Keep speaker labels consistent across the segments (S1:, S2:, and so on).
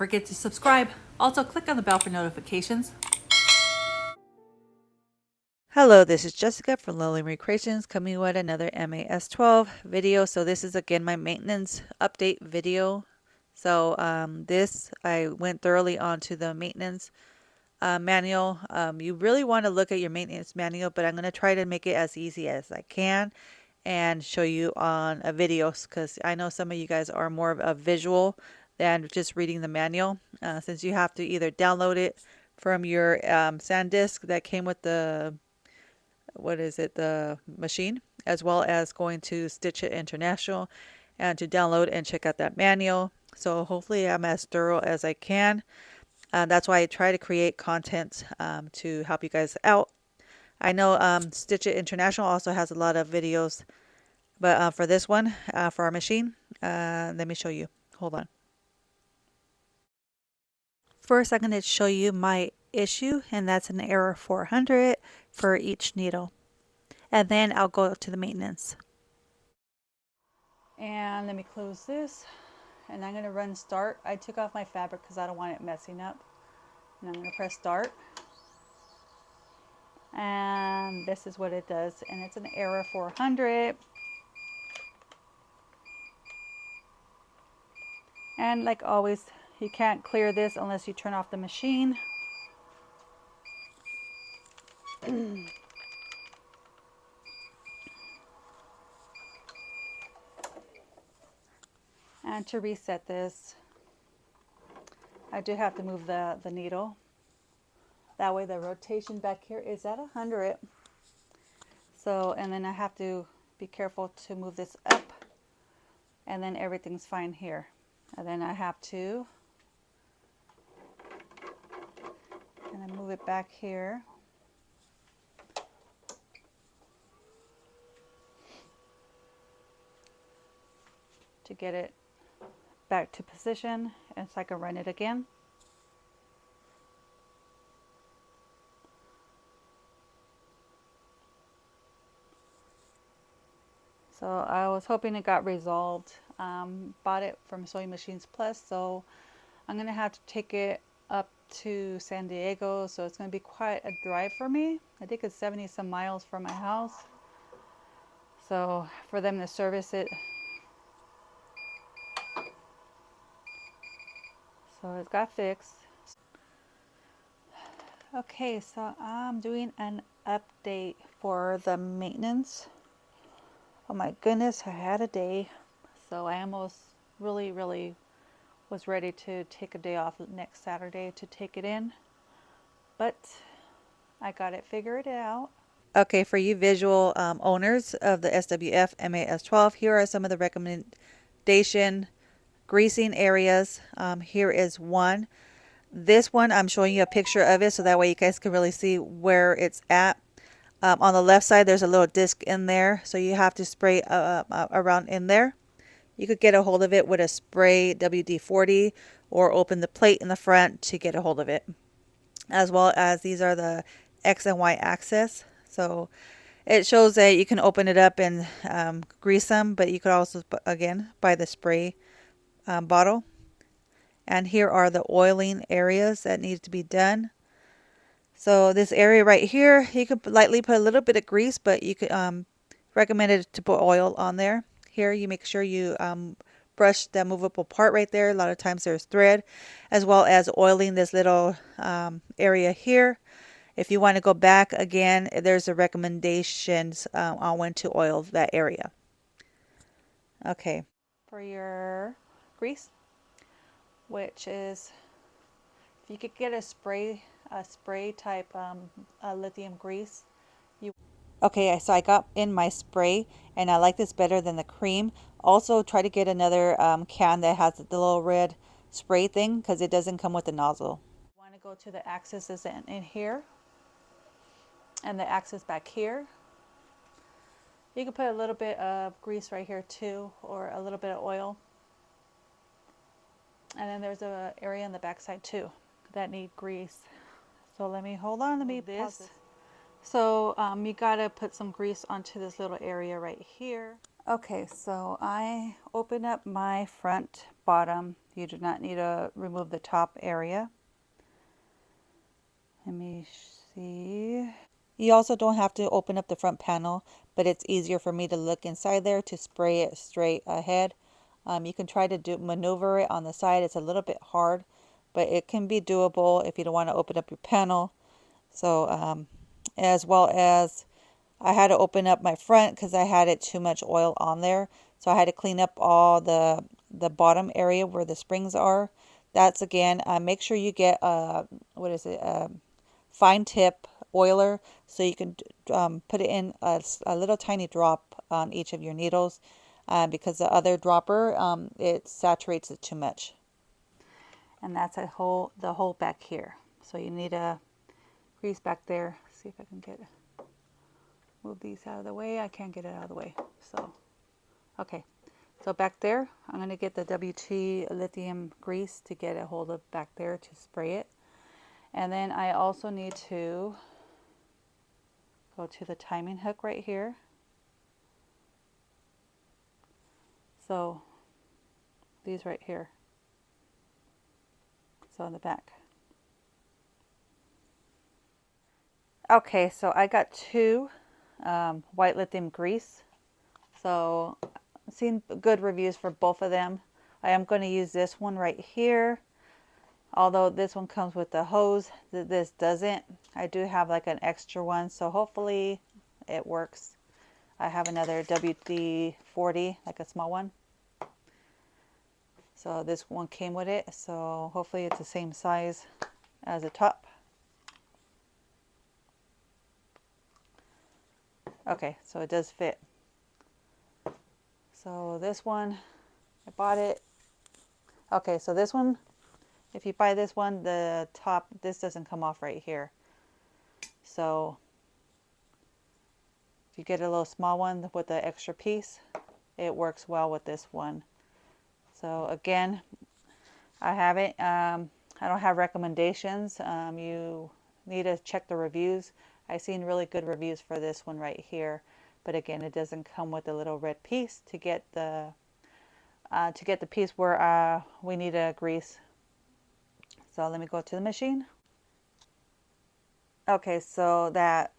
S1: forget to subscribe. Also, click on the bell for notifications. Hello, this is Jessica from Lily Marie Creations coming with another MAS-12 video. So this is again my maintenance update video. So I went thoroughly onto the maintenance manual. You really want to look at your maintenance manual, but I'm going to try to make it as easy as I can and show you on a video, because I know some of you guys are more of a visual than just reading the manual, since you have to either download it from your SanDisk that came with the the machine, as well as going to Stitch It International and to download and check out that manual. So hopefully I'm as thorough as I can. That's why I try to create content to help you guys out. I know Stitch It International also has a lot of videos, but for this one, for our machine, let me show you. Hold on. First, I'm going to show you my issue, and that's an error 400 for each needle. And then I'll go to the maintenance. And let me close this, and I'm going to run start. I took off my fabric because I don't want it messing up. And I'm going to press start. And this is what it does, and it's an error 400. And like always, you can't clear this unless you turn off the machine. And to reset this, I do have to move the needle. That way the rotation back here is at 100. So, and then I have to be careful to move this up, and then everything's fine here. And then I have to, and I move it back here. To get it back to position, and so I can run it again. So I was hoping it got resolved. Bought it from Sewing Machines Plus, so I'm gonna have to take it up to San Diego, so it's gonna be quite a drive for me. I think it's 70 some miles from my house, so for them to service it. So it got fixed. Okay, so I'm doing an update for the maintenance. Oh my goodness, I had a day. So I almost really was ready to take a day off next Saturday to take it in. But I got it figured out. Okay, for you visual owners of the SWF MAS-12, here are some of the recommendation greasing areas. Here is one. This one, I'm showing you a picture of it so that way you guys can really see where it's at. On the left side, there's a little disc in there, so you have to spray around in there. You could get a hold of it with a spray WD-40 or open the plate in the front to get a hold of it. As well as these are the X and Y axis. So it shows that you can open it up and grease them, but you could also, again, buy the spray bottle. And here are the oiling areas that need to be done. So this area right here, you could lightly put a little bit of grease, but you could recommend it to put oil on there. Here you make sure you brush that movable part right there. A lot of times there's thread, as well as oiling this little area here. If you want to go back again, there's the recommendations on when to oil that area. Okay, for your grease, which is, if you could get a spray type lithium grease. Okay, so I got in my spray, and I like this better than the cream. Also, try to get another can that has the little red spray thing, because it doesn't come with the nozzle. You want to go to the axis in here, and the axis back here. You can put a little bit of grease right here too, or a little bit of oil. And then there's an area in the back side too that need grease. So let me pause this. So you gotta put some grease onto this little area right here. Okay, so I open up my front bottom. You do not need to remove the top area. Let me see. You also don't have to open up the front panel, but it's easier for me to look inside there to spray it straight ahead. You can try to maneuver it on the side. It's a little bit hard, but it can be doable if you don't want to open up your panel. So, as well as I had to open up my front because I had it too much oil on there. So I had to clean up all the bottom area where the springs are. That's again, make sure you get what is it, fine tip oiler so you can put it in a little tiny drop on each of your needles because the other dropper, it saturates it too much. And that's the hole back here. So you need a grease back there. See if I can move these out of the way. I can't get it out of the way. So, okay. So back there, I'm going to get the WT lithium grease to get a hold of back there to spray it. And then I also need to go to the timing hook right here. So these right here. So in the back. Okay, so I got two white lithium grease. So I've seen good reviews for both of them. I am going to use this one right here. Although this one comes with the hose, this doesn't. I do have like an extra one, so hopefully it works. I have another WD-40, like a small one. So this one came with it, so hopefully it's the same size as the top. Okay, so it does fit. So this one, I bought it. Okay, so this one, if you buy this one, the top, this doesn't come off right here. So if you get a little small one with the extra piece, it works well with this one. So again, I haven't, I don't have recommendations. You need to check the reviews. I've seen really good reviews for this one right here. But again, it doesn't come with a little red piece to get the piece where we need a grease. So let me go to the machine. Okay, so that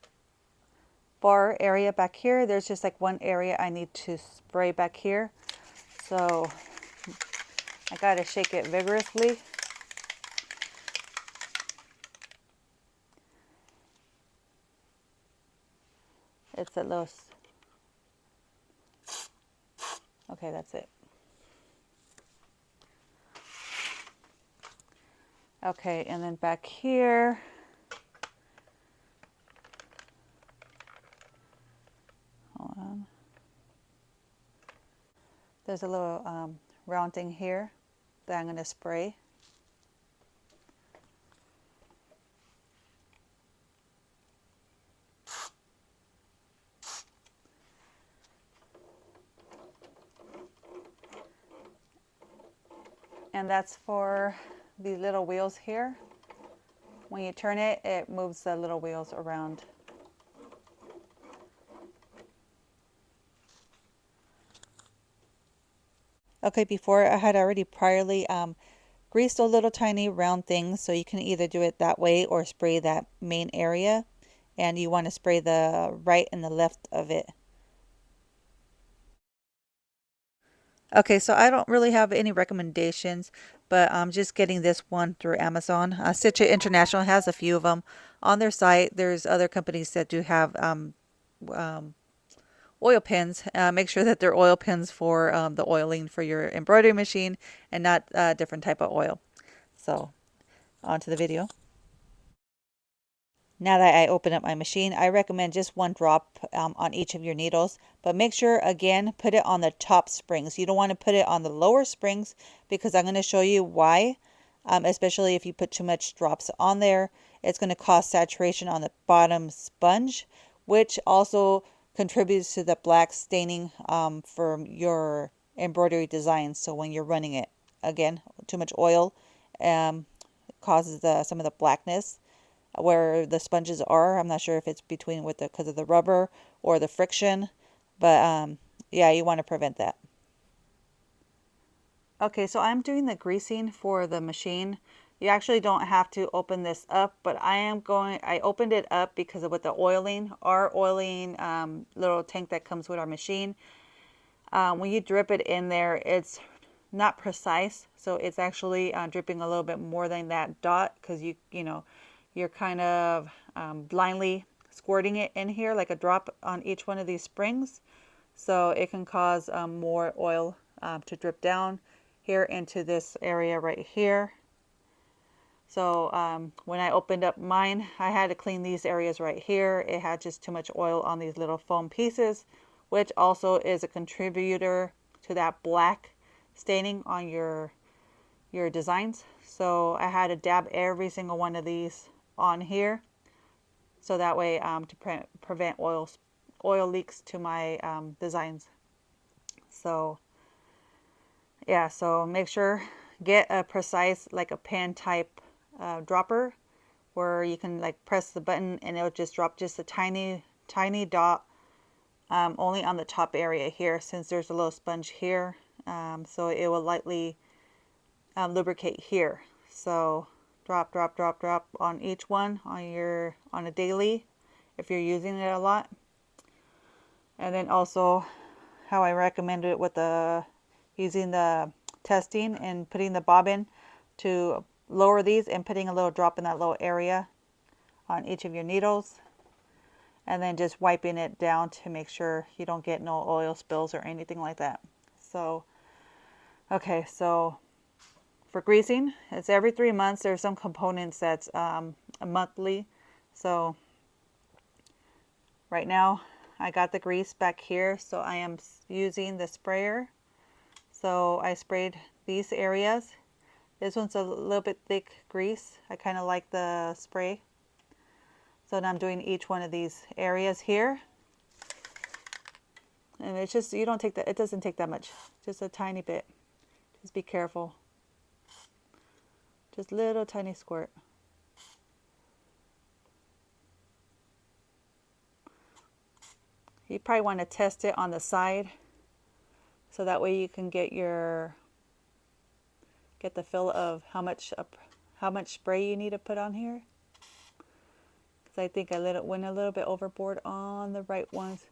S1: bar area back here, there's just like one area I need to spray back here. So I gotta shake it vigorously. It's a little, okay, that's it. Okay, and then back here, hold on. There's a little round thing here that I'm gonna spray. And that's for the little wheels here. When you turn it, it moves the little wheels around. Okay, before I had already priorly greased a little tiny round things, so you can either do it that way or spray that main area. And you want to spray the right and the left of it. Okay, so I don't really have any recommendations, but I'm just getting this one through Amazon. Stitch It International has a few of them on their site. There's other companies that do have oil pins. Make sure that they're oil pins for the oiling for your embroidery machine and not a different type of oil. So on to the video. Now that I open up my machine, I recommend just one drop on each of your needles, but make sure again, put it on the top springs. You don't want to put it on the lower springs because I'm going to show you why, especially if you put too much drops on there. It's going to cause saturation on the bottom sponge, which also contributes to the black staining from your embroidery design. So when you're running it, again, too much oil causes some of the blackness where the sponges are. I'm not sure if it's between because of the rubber or the friction, but yeah, you want to prevent that. Okay, so I'm doing the greasing for the machine. You actually don't have to open this up, but I opened it up because of with the oiling, our oiling little tank that comes with our machine. When you drip it in there, it's not precise, so it's actually dripping a little bit more than that dot because you're kind of blindly squirting it in here like a drop on each one of these springs. So it can cause more oil to drip down here into this area right here. So when I opened up mine, I had to clean these areas right here. It had just too much oil on these little foam pieces, which also is a contributor to that black staining on your designs. So I had to dab every single one of these on here, so that way to prevent oil leaks to my designs. So yeah, so make sure get a precise like a pen type dropper where you can like press the button and it'll just drop just a tiny dot only on the top area here, since there's a little sponge here, so it will lightly lubricate here. So drop on each one on a daily if you're using it a lot. And then also how I recommend it with using the testing and putting the bobbin to lower these and putting a little drop in that little area on each of your needles, and then just wiping it down to make sure you don't get no oil spills or anything like that. So okay, so for greasing, it's every 3 months. There's some components that's a monthly. So right now I got the grease back here, so I am using the sprayer. So I sprayed these areas. This one's a little bit thick grease. I kind of like the spray. So now I'm doing each one of these areas here. And it's just, you don't take that, it doesn't take that much, just a tiny bit. Just be careful. Just little tiny squirt. You probably want to test it on the side, so that way you can get the feel of how much spray you need to put on here. Because I think I went a little bit overboard on the right ones.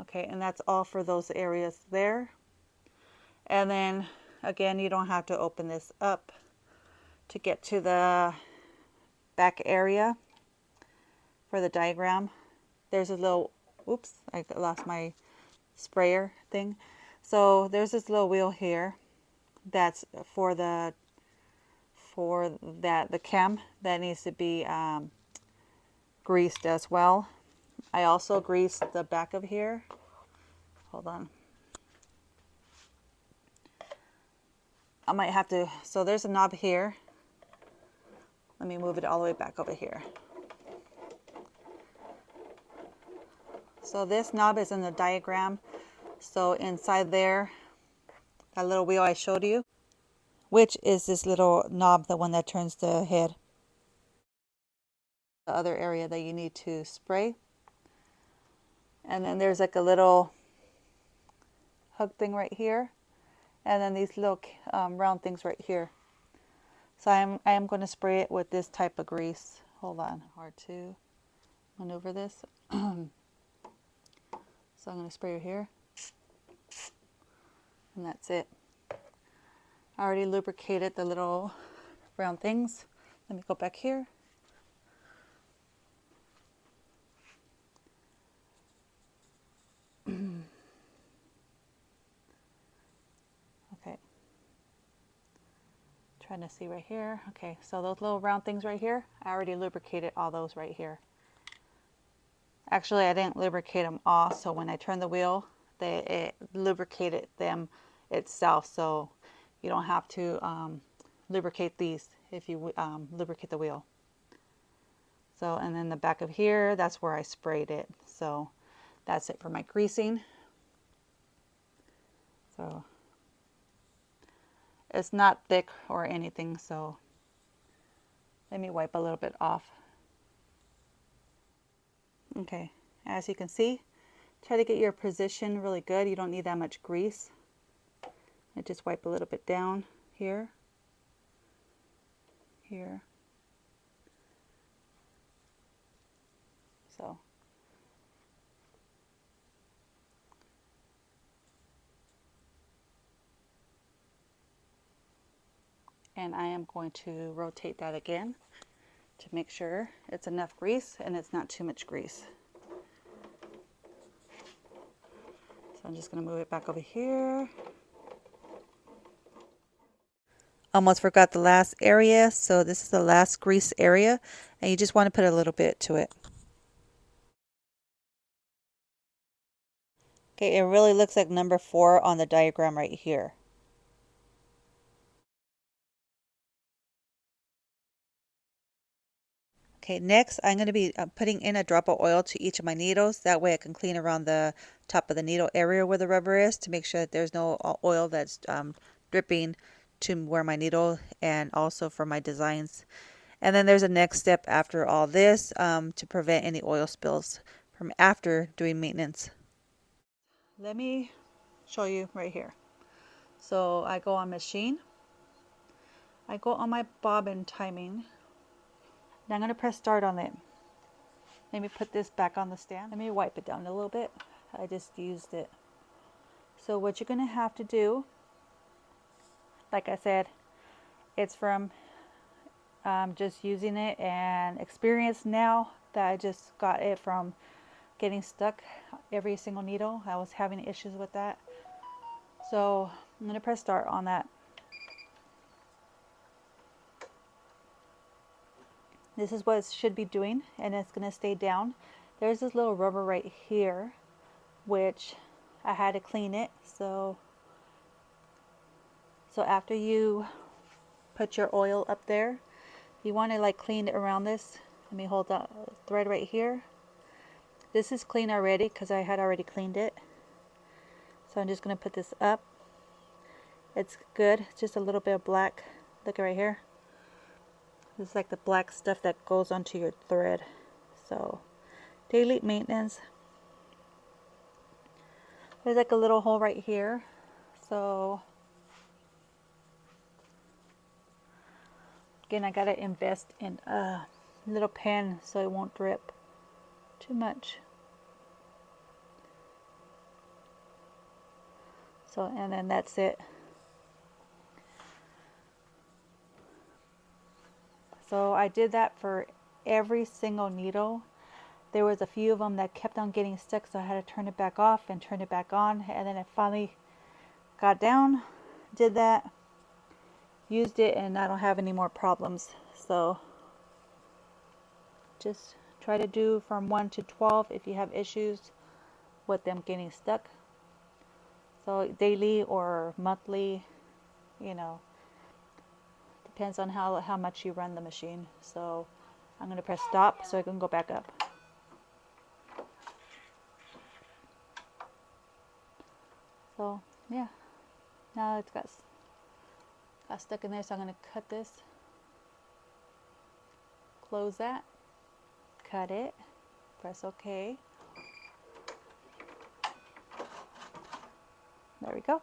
S1: Okay, and that's all for those areas there. And then again, you don't have to open this up to get to the back area for the diagram. There's a little, oops, I lost my sprayer thing. So there's this little wheel here that's for the cam that needs to be greased as well. I also greased the back of here. Hold on. I might have to, so there's a knob here. Let me move it all the way back over here. So this knob is in the diagram. So inside there, that little wheel I showed you, which is this little knob, the one that turns the head. The other area that you need to spray. And then there's like a little hook thing right here. And then these little round things right here. So I am going to spray it with this type of grease. Hold on, hard to maneuver this. So I'm going to spray it here. And that's it. I already lubricated the little round things. Let me go back here. Okay. Trying to see right here. Okay, so those little round things right here, I already lubricated all those right here. Actually, I didn't lubricate them all, so when I turned the wheel, it lubricated them itself, so you don't have to lubricate these if you lubricate the wheel. So, and then the back of here, that's where I sprayed it. So that's it for my greasing. So it's not thick or anything, so let me wipe a little bit off. Okay, as you can see, try to get your position really good. You don't need that much grease. I just wipe a little bit down here, here. So. And I am going to rotate that again to make sure it's enough grease and it's not too much grease. So I'm just going to move it back over here. Almost forgot the last area, so this is the last grease area, and you just want to put a little bit to it. Okay, it really looks like number 4 on the diagram right here. Okay, next I'm going to be putting in a drop of oil to each of my needles. That way I can clean around the top of the needle area where the rubber is to make sure that there's no oil that's dripping to where my needle, and also for my designs. And then there's a next step after all this to prevent any oil spills from after doing maintenance. Let me show you right here. So I go on machine, I go on my bobbin timing, and I'm going to press start on it. Let me put this back on the stand. Let me wipe it down a little bit. I just used it. So what you're going to have to do, like I said, it's from just using it and experience now that I just got it from getting stuck every single needle. I was having issues with that. So I'm going to press start on that. This is what it should be doing, and it's going to stay down. There's this little rubber right here, which I had to clean it. So after you put your oil up there, you want to like clean it around this. Let me hold the thread right here. This is clean already because I had already cleaned it. So I'm just going to put this up. It's good. It's just a little bit of black. Look right here. This is like the black stuff that goes onto your thread. So daily maintenance. There's like a little hole right here. So again, I gotta invest in a little pen so it won't drip too much. So, and then that's it. So I did that for every single needle. There was a few of them that kept on getting stuck, so I had to turn it back off and turn it back on. And then I finally got down, did that, used it, and I don't have any more problems. So just try to do from 1 to 12 if you have issues with them getting stuck. So daily or monthly, you know, depends on how much you run the machine. So I'm going to press stop so I can go back up. So yeah, now it's got stuck in there, so I'm going to cut this, close that, cut it, press OK. There we go.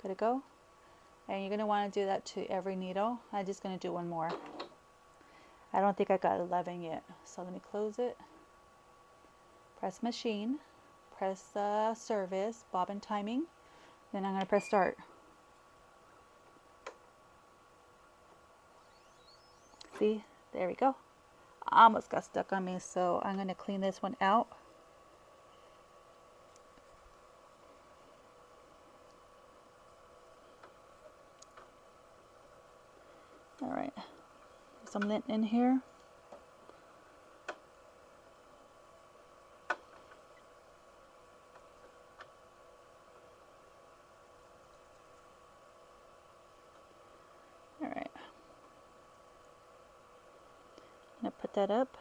S1: Good to go. And you're going to want to do that to every needle. I'm just going to do one more. I don't think I got 11 yet. So let me close it. Press machine. Press service, bobbin timing. Then I'm going to press start. See, there we go. Almost got stuck on me, so I'm going to clean this one out. All right, some lint in here. All right, I'm going to put that up.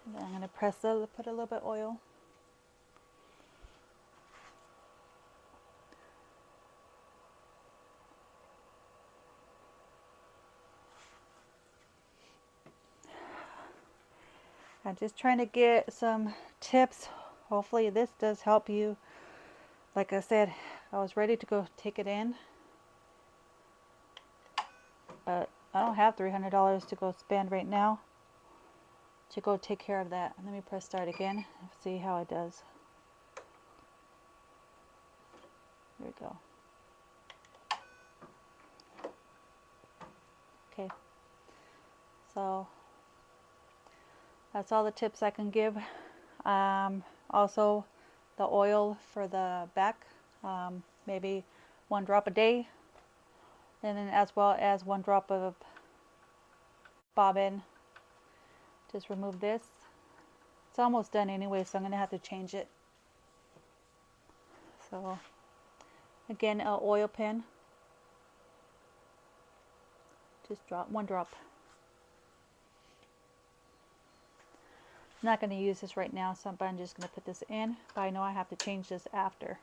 S1: And then I'm going to put a little bit of oil. I'm just trying to get some tips. Hopefully this does help you. Like I said, I was ready to go take it in, but I don't have $300 to go spend right now to go take care of that. Let me press start again, see how it does. There we go. Okay, so that's all the tips I can give. Also, the oil for the back, maybe 1 drop a day, and then as well as 1 drop of bobbin. Just remove this. It's almost done anyway, so I'm going to have to change it. So again, an oil pen. Just drop 1 drop. I'm not going to use this right now, so I'm just going to put this in, but I know I have to change this after,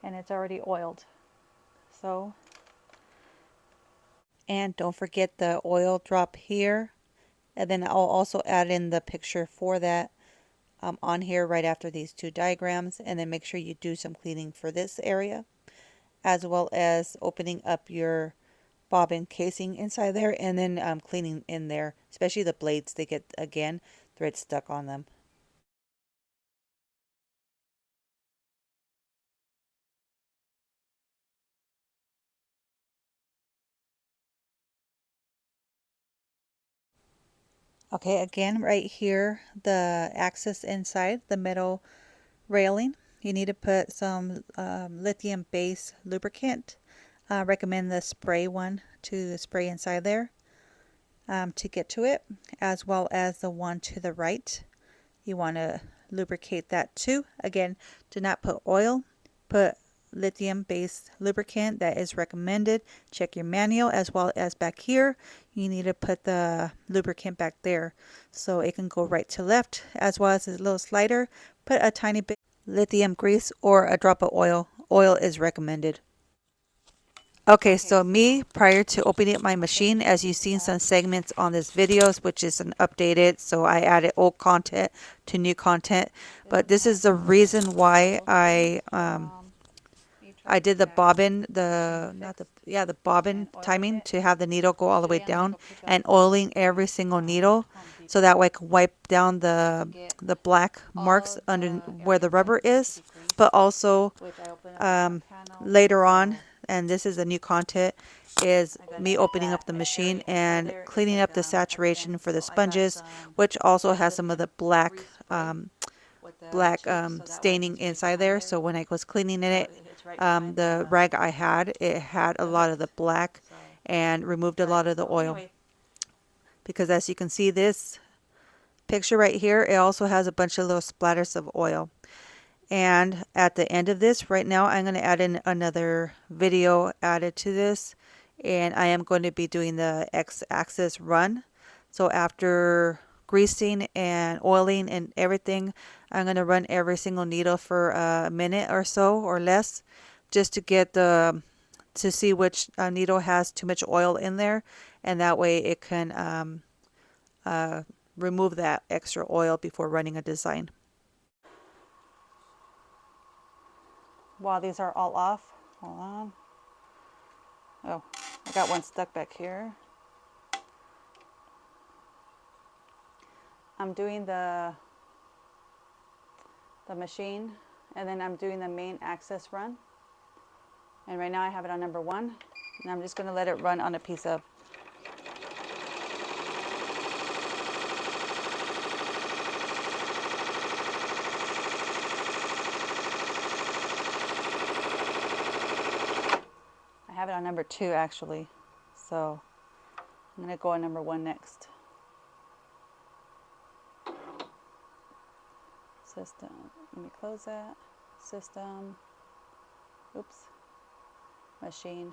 S1: and it's already oiled. So, and don't forget the oil drop here, and then I'll also add in the picture for that on here right after these 2 diagrams, and then make sure you do some cleaning for this area, as well as opening up your bobbin casing inside there, and then cleaning in there, especially the blades. They get, again, thread stuck on them. Okay, again, right here, the axis inside, the metal railing, you need to put some lithium base lubricant. Recommend the spray one to the spray inside there to get to it, as well as the one to the right. You want to lubricate that too. Again, do not put oil, put lithium based lubricant. That is recommended. Check your manual, as well as back here you need to put the lubricant back there so it can go right to left, as well as a little slider. Put a tiny bit lithium grease or a drop of oil. Oil is recommended. Okay, so me, prior to opening up my machine, as you've seen some segments on this videos, which is an updated, so I added old content to new content. But this is the reason why I did the bobbin, the bobbin timing to have the needle go all the way down, and oiling every single needle, so that way I can wipe down the black marks under where the rubber is. But also later on, and this is the new content, is me opening up the machine and cleaning up the saturation for the sponges, which also has some of the black staining inside there. So when I was cleaning it, the rag I had, it had a lot of the black and removed a lot of the oil. Because as you can see, this picture right here, it also has a bunch of little splatters of oil. And at the end of this, right now, I'm going to add in another video added to this, and I am going to be doing the X-axis run. So after greasing and oiling and everything, I'm going to run every single needle for a minute or so or less, just to get to see which needle has too much oil in there, and that way it can remove that extra oil before running a design. While these are all off, hold on. Oh, I got one stuck back here. I'm doing the machine, and then I'm doing the main axis run. And right now I have it on number 1, and I'm just going to let it run on a piece of have it on number 2 actually, so I'm going to go on number 1 next. System, let me close that. System, oops, machine.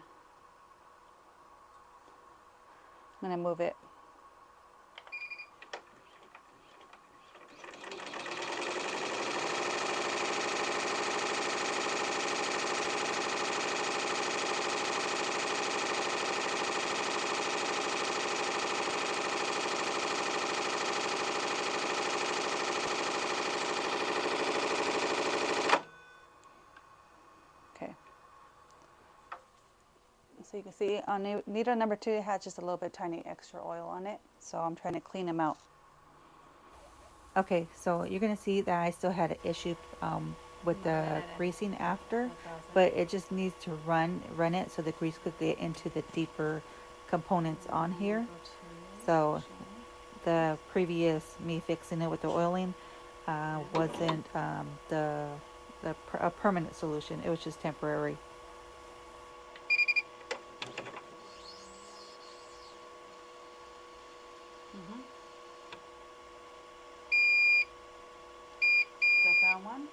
S1: I'm going to move it. So you can see on needle number 2 it has just a little bit tiny extra oil on it. So I'm trying to clean them out. Okay, so you're going to see that I still had an issue with the greasing after, but it just needs to run it so the grease could get into the deeper components on here. So the previous me fixing it with the oiling wasn't a permanent solution. It was just temporary. So I found one.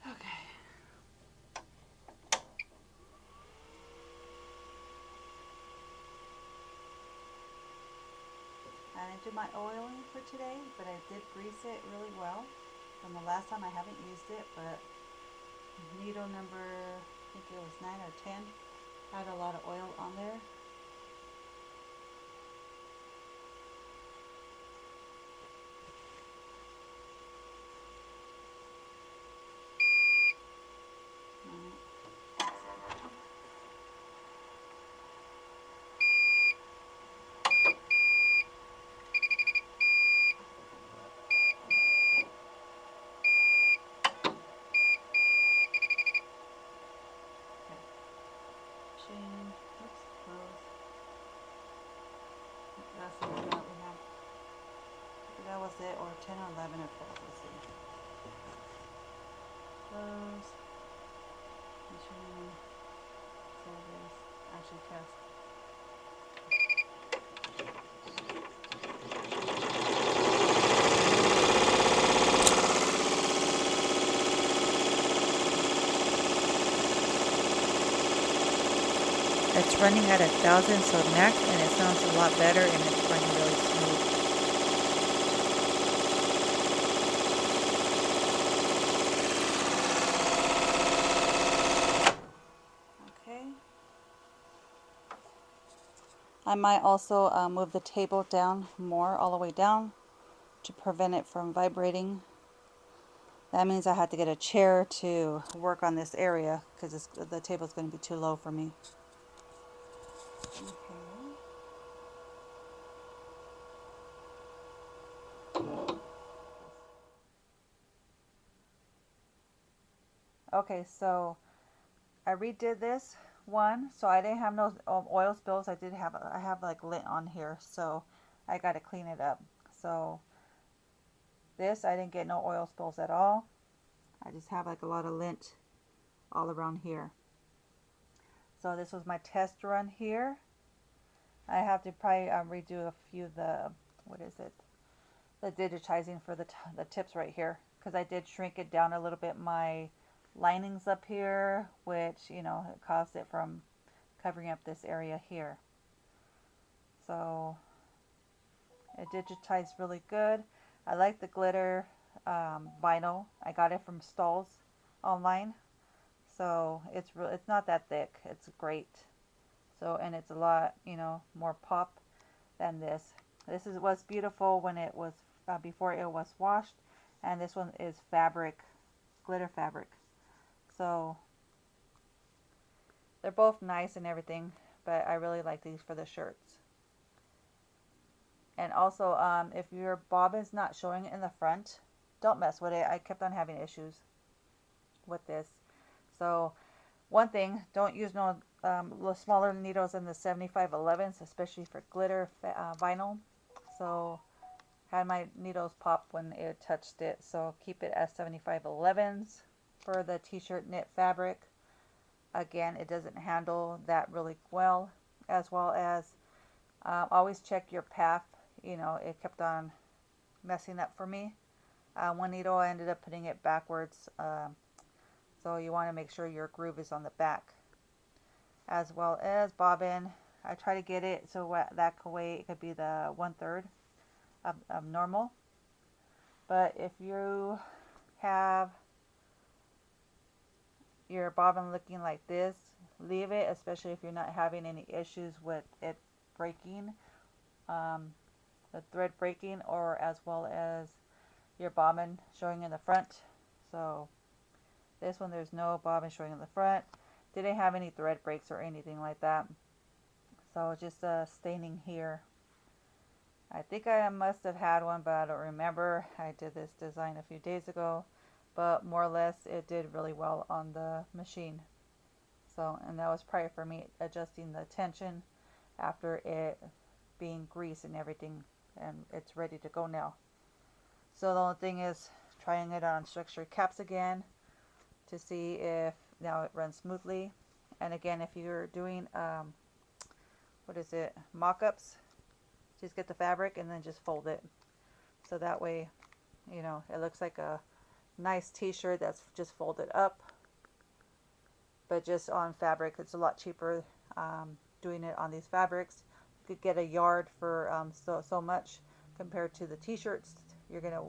S1: Okay. I didn't do my oiling for today, but I did grease it really well. From the last time I haven't used it, but needle number, I think it was 9 or 10, had a lot of oil on there. Oops, close. That's the one that we have. That was it, or 10 or 11 or 12, let's see. Close. Machine. Service. Actually test. It's running at 1,000, so max, and it sounds a lot better, and it's running really smooth. Okay. I might also move the table down more, all the way down, to prevent it from vibrating. That means I have to get a chair to work on this area, because the table is going to be too low for me. Okay, so I redid this one, so I didn't have no oil spills. I have like lint on here, so I got to clean it up. So this, I didn't get no oil spills at all. I just have like a lot of lint all around here. So this was my test run here. I have to probably redo a few of the, what is it, the digitizing for the tips right here, because I did shrink it down a little bit, my linings up here, which, you know, it caused it from covering up this area here. So it digitized really good. I like the glitter vinyl. I got it from Stalls online, so it's not that thick. It's great. So, and it's a lot, you know, more pop than this. This was beautiful when it was before it was washed, and this one is fabric, glitter fabric. So they're both nice and everything, but I really like these for the shirts. And also, if your bobbin's not showing in the front, don't mess with it. I kept on having issues with this. So one thing, don't use no smaller needles than the 7511s, especially for glitter vinyl. So had my needles pop when it touched it. So keep it as 7511s for the t-shirt knit fabric. Again, it doesn't handle that really well. As well as always check your path. You know, it kept on messing up for me. One needle, I ended up putting it backwards. So you want to make sure your groove is on the back. As well as bobbin, I try to get it so that way it could be the 1/3 of normal. But if you have your bobbin looking like this, leave it, especially if you're not having any issues with it breaking, the thread breaking, or as well as your bobbin showing in the front. So this one, there's no bobbin showing in the front. Didn't have any thread breaks or anything like that. So just staining here. I think I must have had one, but I don't remember. I did this design a few days ago, but more or less it did really well on the machine. So, and that was prior for me adjusting the tension after it being greased and everything, and it's ready to go now. So the only thing is trying it on structured caps again to see if now it runs smoothly. And again, if you're doing mock-ups, just get the fabric and then just fold it, so that way, you know, it looks like a nice t-shirt that's just folded up, but just on fabric. It's a lot cheaper doing it on these fabrics. You could get a yard for so much compared to the t-shirts. You're gonna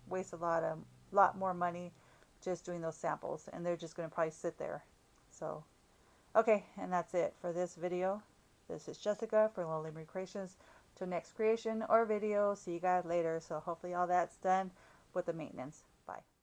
S1: waste a lot more money just doing those samples, and they're just gonna probably sit there. So okay, and that's it for this video. This is Jessica for Lonely Marie Creations. Till next creation or video, see you guys later. So hopefully all that's done with the maintenance. Bye.